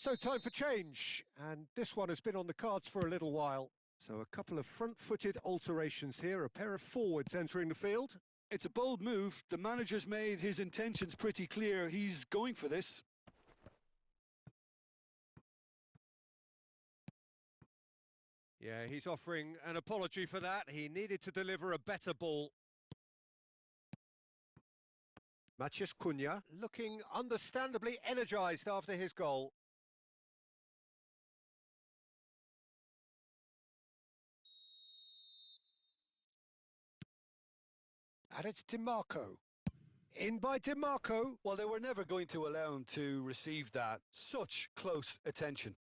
So time for change, and this one has been on the cards for a little while. So a couple of front-footed alterations here, a pair of forwards entering the field. It's a bold move. The manager's made his intentions pretty clear. He's going for this. Yeah, he's offering an apology for that. He needed to deliver a better ball. Matías Cunha looking understandably energised after his goal. And it's DiMarco. In by DiMarco. Well, they were never going to allow him to receive that. Such close attention.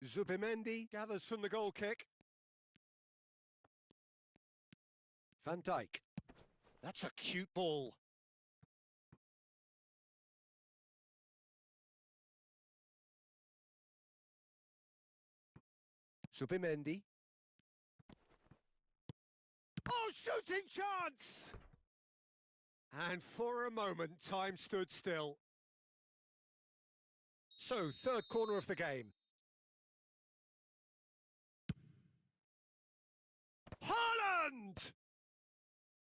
Zubimendi gathers from the goal kick. Van Dijk. That's a cute ball. Zubimendi. Oh, shooting chance! And for a moment, time stood still. So, third corner of the game. Haaland!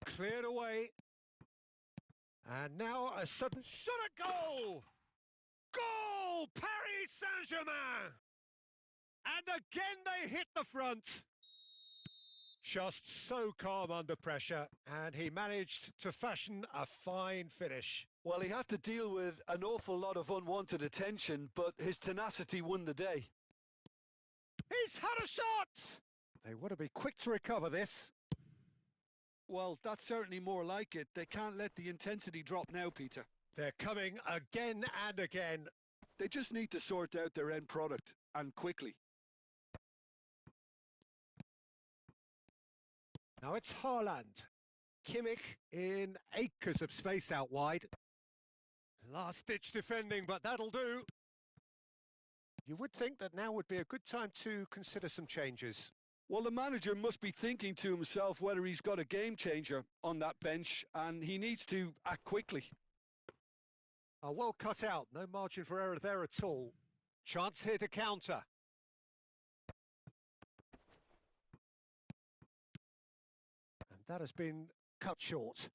Cleared away. And now a sudden shot at goal! Goal! Paris Saint-Germain! And again they hit the front. Just so calm under pressure, and he managed to fashion a fine finish. Well, he had to deal with an awful lot of unwanted attention, but his tenacity won the day. He's had a shot! They want to be quick to recover this. Well, that's certainly more like it. They can't let the intensity drop now, Peter. They're coming again and again. They just need to sort out their end product, and quickly. Now it's Haaland. Kimmich in acres of space out wide. Last-ditch defending, but that'll do. You would think that now would be a good time to consider some changes. Well, the manager must be thinking to himself whether he's got a game changer on that bench, and he needs to act quickly. Well cut out, no margin for error there at all. Chance here to counter. And that has been cut short.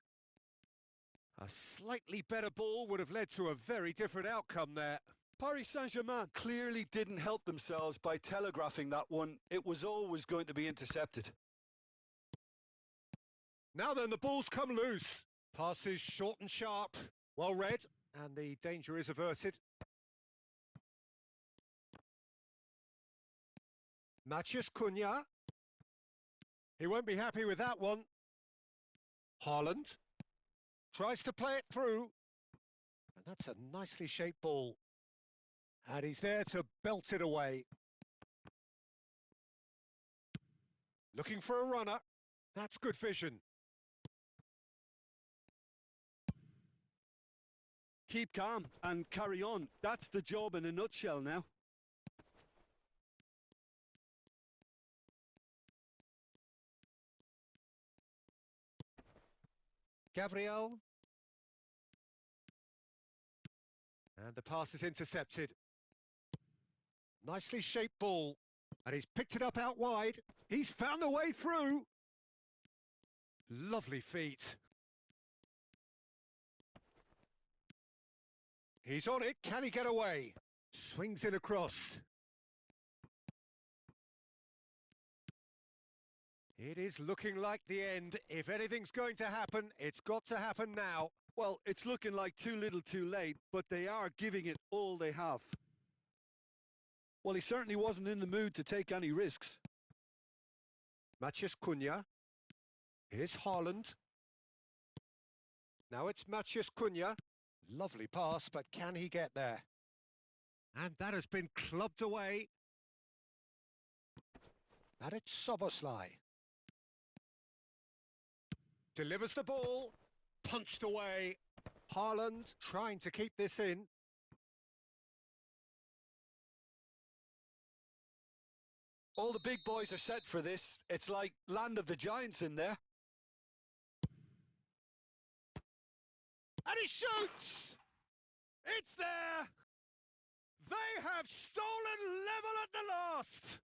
A slightly better ball would have led to a very different outcome there. Paris Saint-Germain clearly didn't help themselves by telegraphing that one. It was always going to be intercepted. Now then, the ball's come loose. Passes short and sharp. Well read, and the danger is averted. Matías Cunha. He won't be happy with that one. Haaland tries to play it through. And that's a nicely shaped ball. And he's there to belt it away. Looking for a runner. That's good vision. Keep calm and carry on. That's the job in a nutshell now. Gabriel. And the pass is intercepted. Nicely shaped ball. And he's picked it up out wide. He's found a way through. Lovely feet. He's on it. Can he get away? Swings it across. It is looking like the end. If anything's going to happen, it's got to happen now. Well, it's looking like too little too late, but they are giving it all they have. Well, he certainly wasn't in the mood to take any risks. Matías Cunha. Here's Haaland. Now it's Matías Cunha. Lovely pass, but can he get there? And that has been clubbed away. And it's Szoboszlai. Delivers the ball. Punched away. Haaland trying to keep this in. All the big boys are set for this. It's like land of the giants in there. And he shoots! It's there! They have stolen level at the last!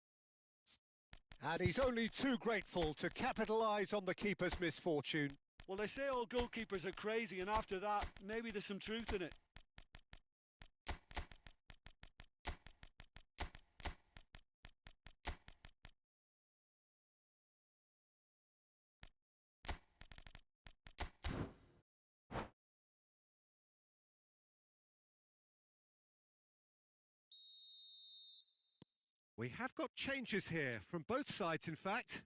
And he's only too grateful to capitalise on the keeper's misfortune. Well, they say all goalkeepers are crazy, and after that, maybe there's some truth in it. We have got changes here, from both sides in fact.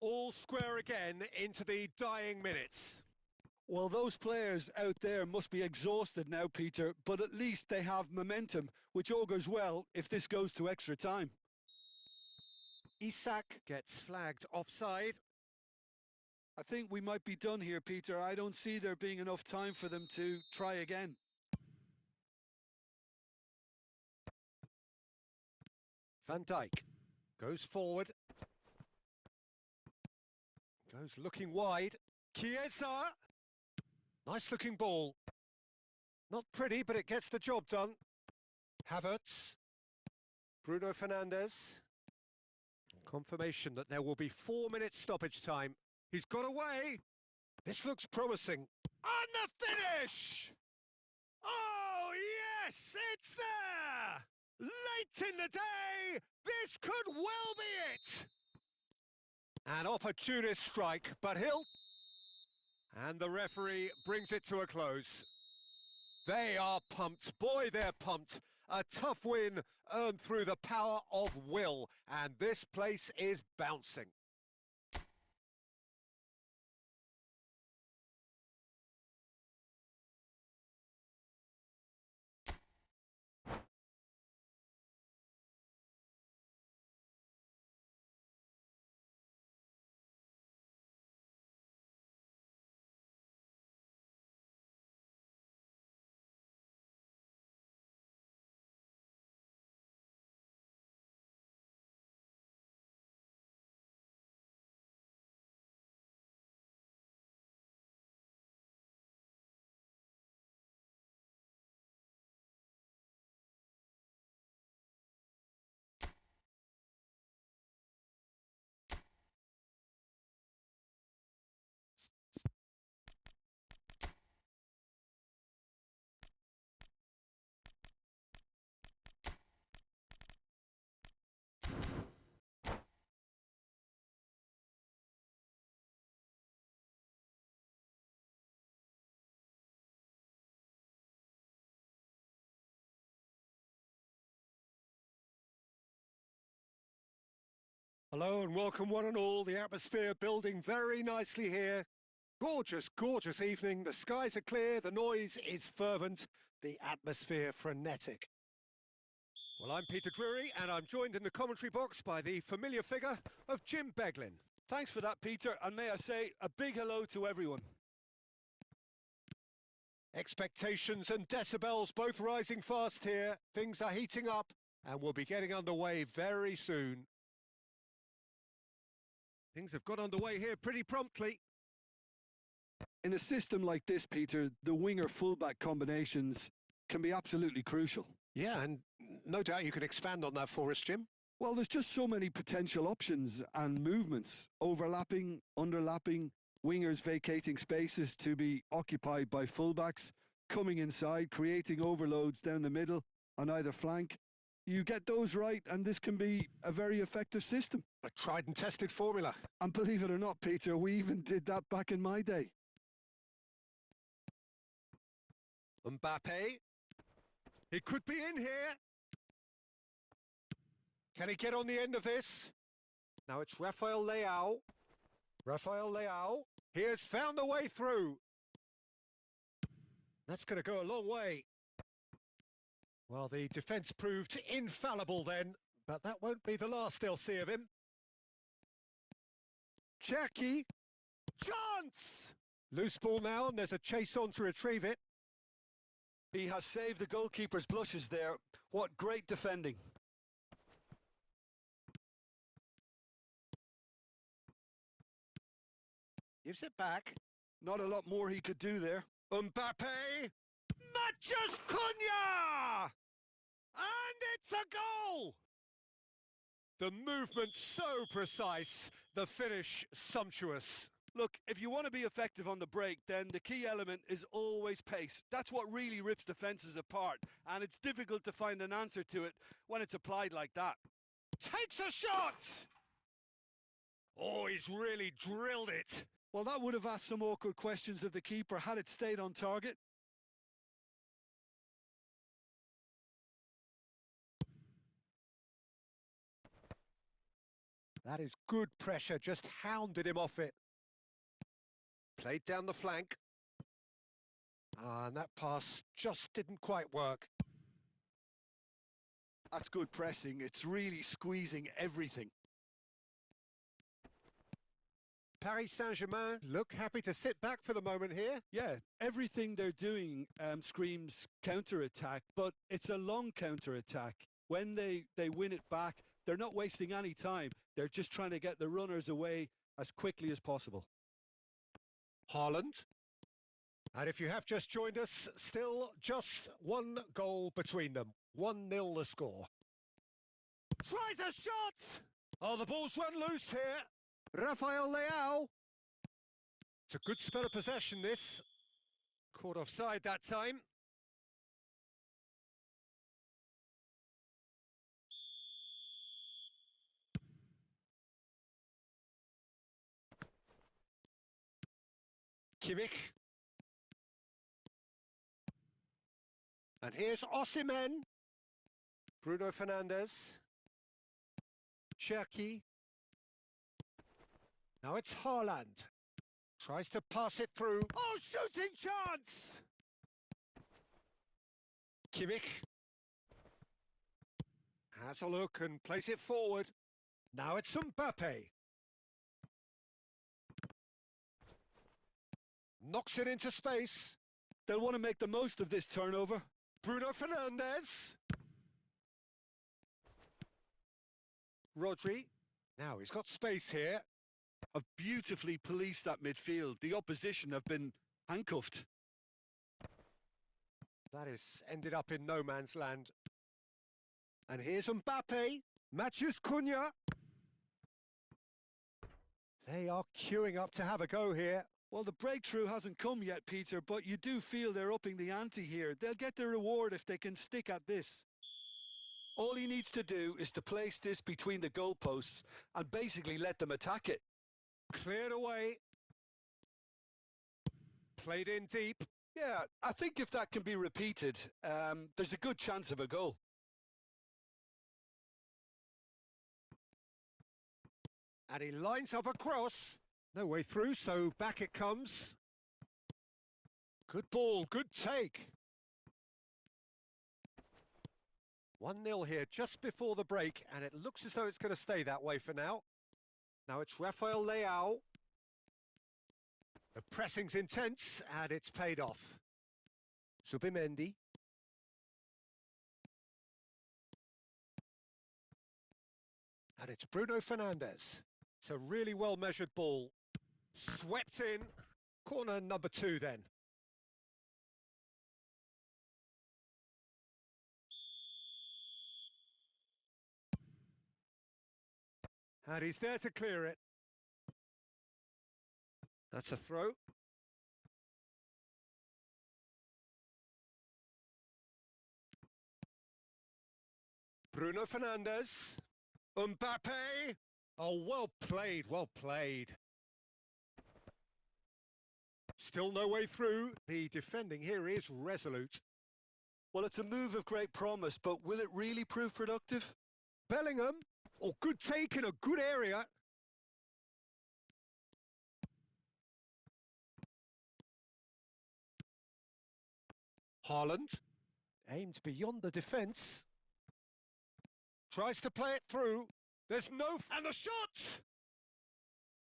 All square again into the dying minutes. Well, those players out there must be exhausted now, Peter, but at least they have momentum, which augurs well if this goes to extra time. Isak gets flagged offside. I think we might be done here, Peter. I don't see there being enough time for them to try again. Van Dijk goes forward. Goes looking wide. Chiesa! Nice looking ball. Not pretty, but it gets the job done. Havertz. Bruno Fernandes. Confirmation that there will be 4 minutes stoppage time. He's got away. This looks promising. And the finish! Oh, yes, it's there! Late in the day, this could well be it! An opportunist strike, but he'll... And the referee brings it to a close. They are pumped. Boy, they're pumped. A tough win earned through the power of will. And this place is bouncing. Hello and welcome one and all. The atmosphere building very nicely here. Gorgeous, gorgeous evening. The skies are clear, the noise is fervent, the atmosphere frenetic. Well, I'm Peter Drury and I'm joined in the commentary box by the familiar figure of Jim Beglin. Thanks for that, Peter, and may I say a big hello to everyone. Expectations and decibels both rising fast here. Things are heating up and we'll be getting underway very soon. Things have got underway here pretty promptly. In a system like this, Peter, the winger-fullback combinations can be absolutely crucial. Yeah, and no doubt you could expand on that for us, Jim. Well, there's just so many potential options and movements. Overlapping, underlapping, wingers vacating spaces to be occupied by fullbacks, coming inside, creating overloads down the middle on either flank. You get those right, and this can be a very effective system. A tried and tested formula. And believe it or not, Peter, we even did that back in my day. Mbappe. He could be in here. Can he get on the end of this? Now it's Rafael Leao. Rafael Leao. He has found the way through. That's going to go a long way. Well, the defence proved infallible then, but that won't be the last they'll see of him. Jackie. Chance! Loose ball now, and there's a chase on to retrieve it. He has saved the goalkeeper's blushes there. What great defending. Gives it back. Not a lot more he could do there. Mbappe! Matches Cunha! And it's a goal! The movement so precise, the finish sumptuous. Look, if you want to be effective on the break, then the key element is always pace. That's what really rips defences apart, and it's difficult to find an answer to it when it's applied like that. Takes a shot! Oh, he's really drilled it. Well, that would have asked some awkward questions of the keeper had it stayed on target. That is good pressure, just hounded him off it. Played down the flank. And that pass just didn't quite work. That's good pressing. It's really squeezing everything. Paris Saint-Germain look happy to sit back for the moment here. Yeah, everything they're doing screams counter-attack, but it's a long counter-attack. When they win it back, they're not wasting any time. They're just trying to get the runners away as quickly as possible. Haaland. And if you have just joined us, still just one goal between them. 1-0 the score. Tries a shot! Oh, the ball's run loose here. Rafael Leao. It's a good spell of possession, this. Caught offside that time. Kimmich. And here's Osimhen. Bruno Fernandes. Cherki. Now it's Haaland. Tries to pass it through. Oh, shooting chance! Kimmich. Has a look and plays it forward. Now it's Mbappe. Knocks it into space. They'll want to make the most of this turnover. Bruno Fernandes. Rodri. Now he's got space here. Have beautifully policed that midfield. The opposition have been handcuffed. That is ended up in no man's land. And here's Mbappe. Matches Cunha. They are queuing up to have a go here. Well, the breakthrough hasn't come yet, Peter, but you do feel they're upping the ante here. They'll get their reward if they can stick at this. All he needs to do is to place this between the goalposts and basically let them attack it. Cleared away. Played in deep. Yeah, I think if that can be repeated, there's a good chance of a goal. And he lines up a cross. No way through, so back it comes. Good ball, good take. 1-0 here just before the break, and it looks as though it's going to stay that way for now. Now it's Rafael Leao. The pressing's intense, and it's paid off. Subimendi. And it's Bruno Fernandes. It's a really well-measured ball. Swept in. Corner number 2 then. And he's there to clear it. That's a throw. Bruno Fernandes. Mbappe. Oh, well played, well played. Still no way through. The defending here is resolute. Well, it's a move of great promise, but will it really prove productive? Bellingham. Oh, good take in a good area. Haaland. Aimed beyond the defence. Tries to play it through. There's no... And the shot!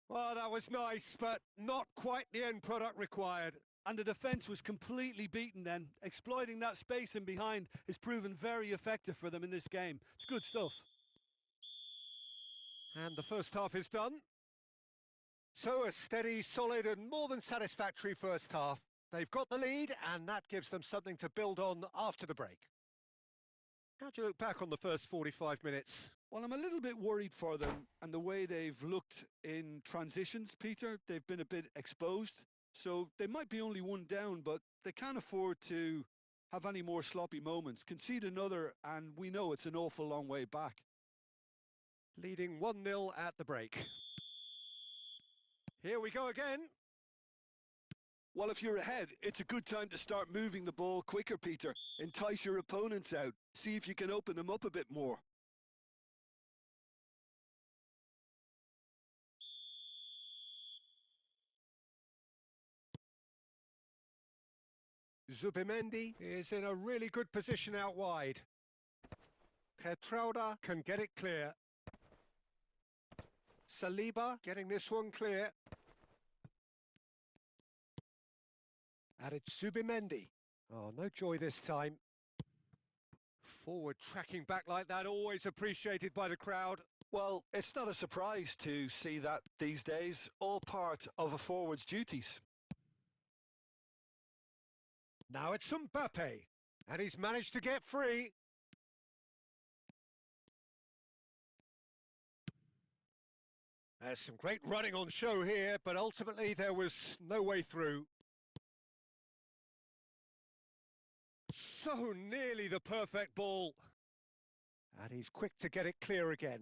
Well, that was nice, but not quite the end product required. And the defence was completely beaten then. Exploiting that space in behind has proven very effective for them in this game. It's good stuff. And the first half is done. So a steady, solid and more than satisfactory first half. They've got the lead, and that gives them something to build on after the break. How do you look back on the first 45 minutes? Well, I'm a little bit worried for them and the way they've looked in transitions, Peter. They've been a bit exposed, so they might be only one down, but they can't afford to have any more sloppy moments. Concede another, and we know it's an awful long way back. Leading 1-0 at the break. Here we go again. Well, if you're ahead, it's a good time to start moving the ball quicker, Peter. Entice your opponents out. See if you can open them up a bit more. Zubimendi is in a really good position out wide. Geertruida can get it clear. Saliba getting this one clear. And it's Zubimendi. Oh, no joy this time. Forward tracking back like that, always appreciated by the crowd. Well, it's not a surprise to see that these days, all part of a forward's duties. Now it's Mbappe, and he's managed to get free. There's some great running on show here, but ultimately there was no way through. So nearly the perfect ball. And he's quick to get it clear again.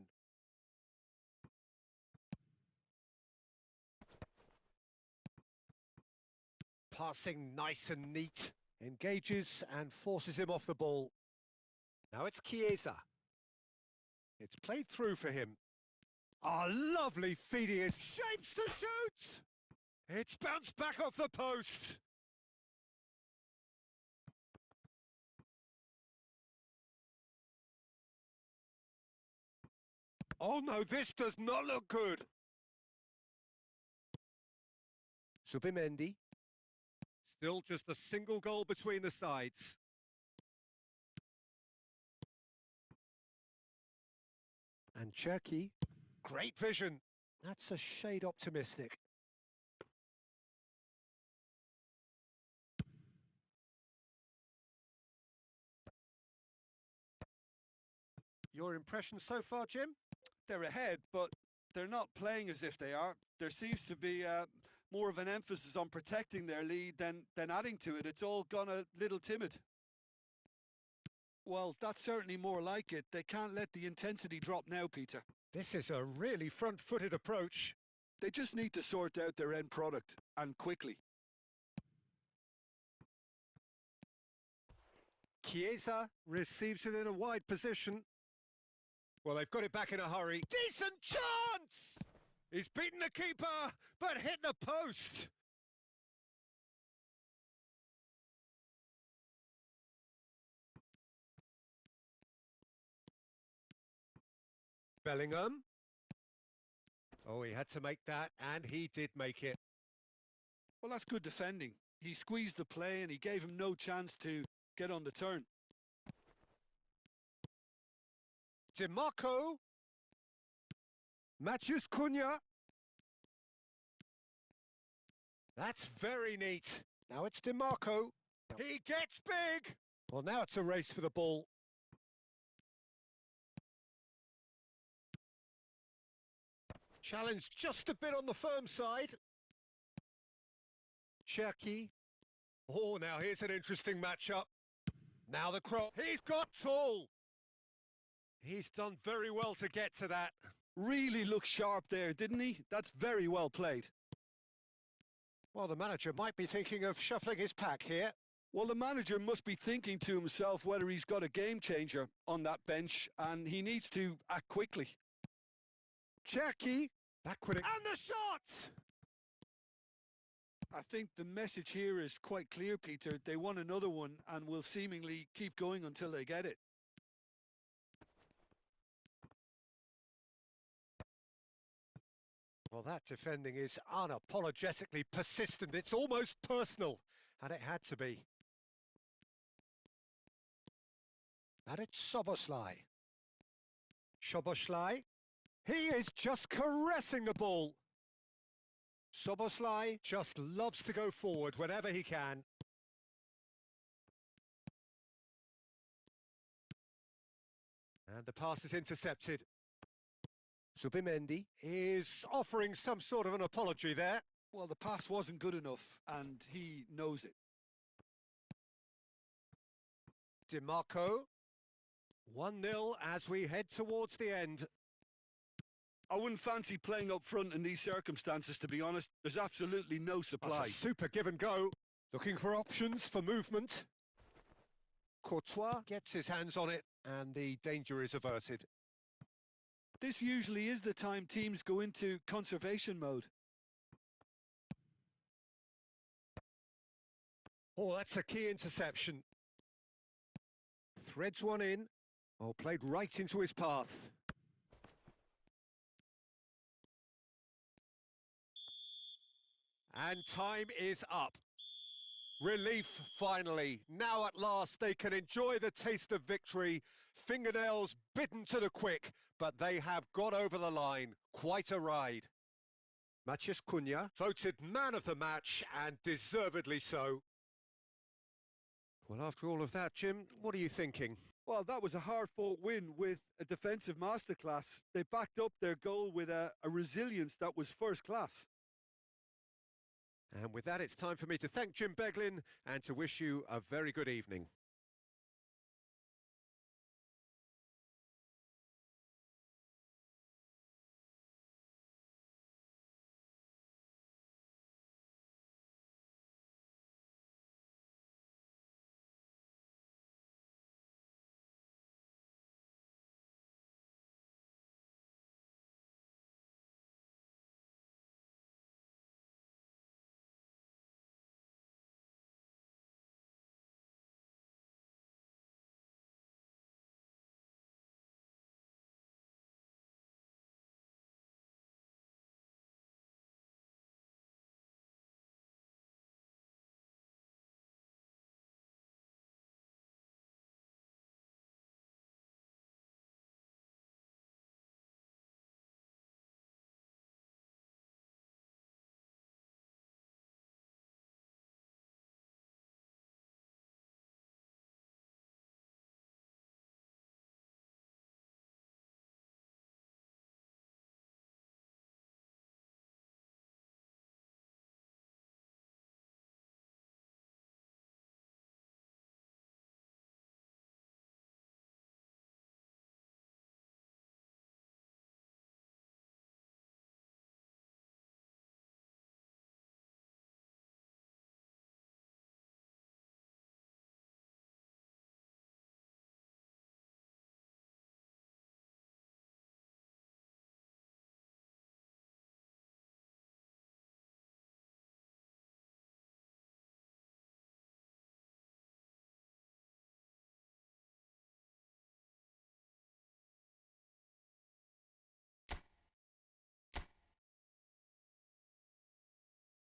Passing nice and neat. Engages and forces him off the ball. Now it's Chiesa. It's played through for him. A lovely feed he is. Shapes to shoot! It's bounced back off the post. Oh no, this does not look good. Zubimendi. Still just a single goal between the sides. And Cherki. Great vision. That's a shade optimistic. Your impression so far, Jim? They're ahead, but they're not playing as if they are. There seems to be more of an emphasis on protecting their lead than adding to it. It's all gone a little timid. Well, that's certainly more like it. They can't let the intensity drop now, Peter. This is a really front-footed approach. They just need to sort out their end product, and quickly. Chiesa receives it in a wide position. Well, they've got it back in a hurry. Decent chance! He's beaten the keeper, but hit the post. Bellingham. Oh, he had to make that, and he did make it. Well, that's good defending. He squeezed the play and he gave him no chance to get on the turn. DiMarco. Matheus Cunha. That's very neat. Now it's DiMarco. He gets big. Well, now it's a race for the ball. Challenge just a bit on the firm side. Cherki. Oh, now here's an interesting matchup. Now the cross. He's got tall. He's done very well to get to that. Really looked sharp there, didn't he? That's very well played. Well, the manager might be thinking of shuffling his pack here. Well, the manager must be thinking to himself whether he's got a game changer on that bench, and he needs to act quickly. Cherki. Back with it. And the shot! I think the message here is quite clear, Peter. They want another one and will seemingly keep going until they get it. Well, that defending is unapologetically persistent. It's almost personal, and it had to be. And it's Szoboszlai. Szoboszlai. He is just caressing the ball. Soboslai just loves to go forward whenever he can. And the pass is intercepted. Subimendi is offering some sort of an apology there. Well, the pass wasn't good enough, and he knows it. DiMarco. 1-0 as we head towards the end. I wouldn't fancy playing up front in these circumstances, to be honest. There's absolutely no supply. That's a super give and go. Looking for options for movement. Courtois gets his hands on it, and the danger is averted. This usually is the time teams go into conservation mode. Oh, that's a key interception. Threads one in. Oh, played right into his path. And time is up. Relief, finally. Now at last they can enjoy the taste of victory. Fingernails bitten to the quick, but they have got over the line. Quite a ride. Matías Cunha voted man of the match, and deservedly so. Well, after all of that, Jim, what are you thinking? Well, that was a hard-fought win with a defensive masterclass. They backed up their goal with a resilience that was first class. And with that, it's time for me to thank Jim Beglin and to wish you a very good evening.